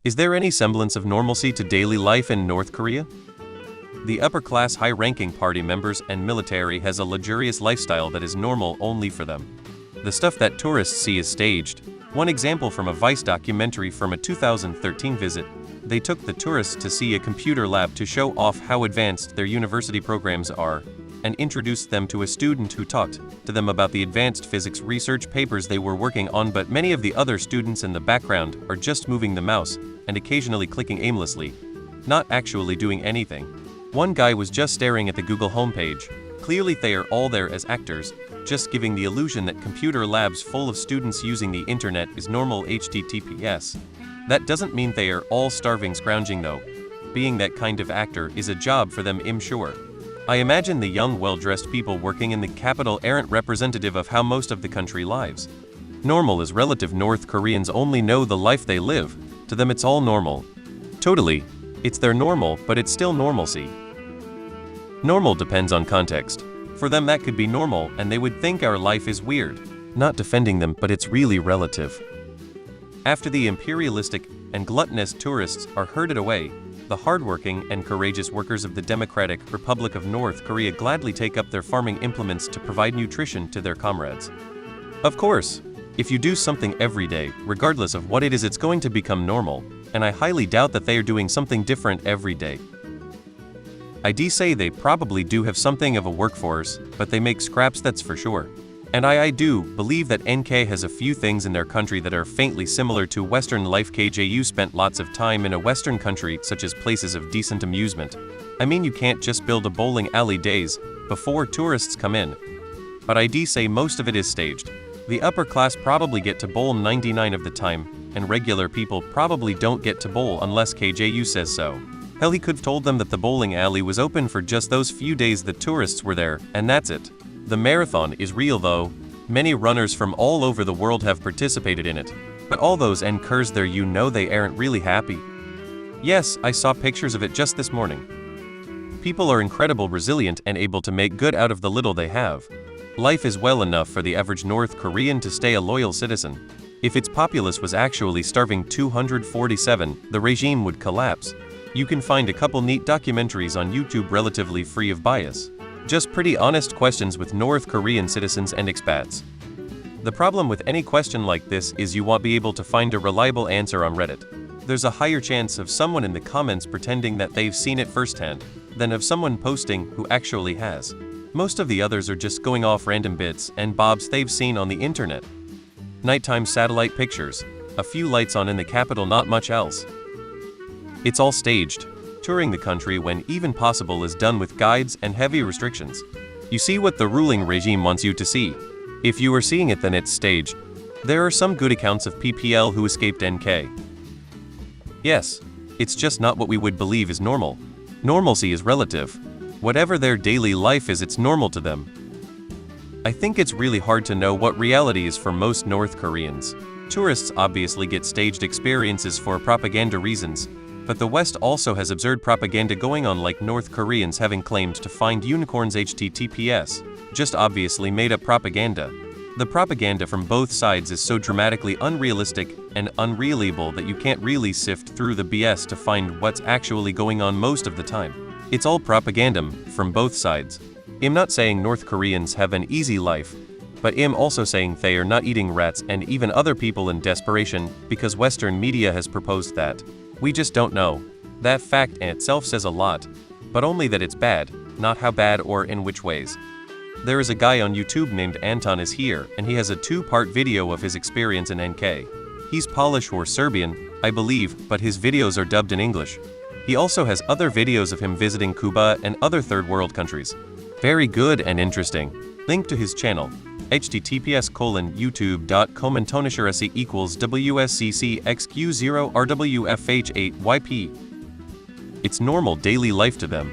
Is there any semblance of normalcy to daily life in North Korea? The upper-class high-ranking party members and military has a luxurious lifestyle that is normal only for them. The stuff that tourists see is staged. One example from a Vice documentary from a 2013 visit, they took the tourists to see a computer lab to show off how advanced their university programs are, and introduced them to a student who talked to them about the advanced physics research papers they were working on, but many of the other students in the background are just moving the mouse and occasionally clicking aimlessly, not actually doing anything. One guy was just staring at the Google homepage. Clearly they are all there as actors, just giving the illusion that computer labs full of students using the internet is normal HTTPS. That doesn't mean they are all starving scrounging though. Being that kind of actor is a job for them, I'm sure. I imagine the young well-dressed people working in the capital aren't representative of how most of the country lives. Normal is relative. North Koreans only know the life they live. To them it's all normal. Totally. It's their normal, but it's still normalcy. Normal depends on context. For them that could be normal and they would think our life is weird. Not defending them, but it's really relative. After the imperialistic and gluttonous tourists are herded away, the hardworking and courageous workers of the Democratic Republic of North Korea gladly take up their farming implements to provide nutrition to their comrades. Of course, if you do something every day, regardless of what it is, it's going to become normal, and I highly doubt that they are doing something different every day. I'd say they probably do have something of a workforce, but they make scraps, that's for sure. And I do believe that NK has a few things in their country that are faintly similar to Western life. KJU spent lots of time in a Western country, such as places of decent amusement. I mean, you can't just build a bowling alley days before tourists come in. But I'd say most of it is staged. The upper class probably get to bowl 99% of the time, and regular people probably don't get to bowl unless KJU says so. Hell, he could've told them that the bowling alley was open for just those few days the tourists were there, and that's it. The marathon is real though. Many runners from all over the world have participated in it. But all those NKers there, you know they aren't really happy. Yes, I saw pictures of it just this morning. People are incredibly resilient and able to make good out of the little they have. Life is well enough for the average North Korean to stay a loyal citizen. If its populace was actually starving 247, the regime would collapse. You can find a couple neat documentaries on YouTube relatively free of bias. Just pretty honest questions with North Korean citizens and expats. The problem with any question like this is you won't be able to find a reliable answer on Reddit. There's a higher chance of someone in the comments pretending that they've seen it firsthand than of someone posting who actually has. Most of the others are just going off random bits and bobs they've seen on the internet. Nighttime satellite pictures, a few lights on in the capital, not much else. It's all staged. Touring the country when even possible is done with guides and heavy restrictions. You see what the ruling regime wants you to see. If you are seeing it, then it's staged. There are some good accounts of PPL who escaped NK. Yes, it's just not what we would believe is normal. Normalcy is relative. Whatever their daily life is, it's normal to them. I think it's really hard to know what reality is for most North Koreans. Tourists obviously get staged experiences for propaganda reasons. But the West also has absurd propaganda going on, like North Koreans having claimed to find unicorns HTTPS, just obviously made up propaganda. The propaganda from both sides is so dramatically unrealistic and unreliable that you can't really sift through the BS to find what's actually going on most of the time. It's all propaganda from both sides. I'm not saying North Koreans have an easy life, but I'm also saying they are not eating rats and even other people in desperation because Western media has proposed that. We just don't know. That fact in itself says a lot, but only that it's bad, not how bad or in which ways. There is a guy on YouTube named Anton is here, and he has a 2-part video of his experience in NK. He's Polish or Serbian, I believe, but his videos are dubbed in English. He also has other videos of him visiting Cuba and other third world countries. Very good and interesting. Link to his channel. https://youtube.com/SE equals WSCCXQ0RWFH8YP. It's normal daily life to them.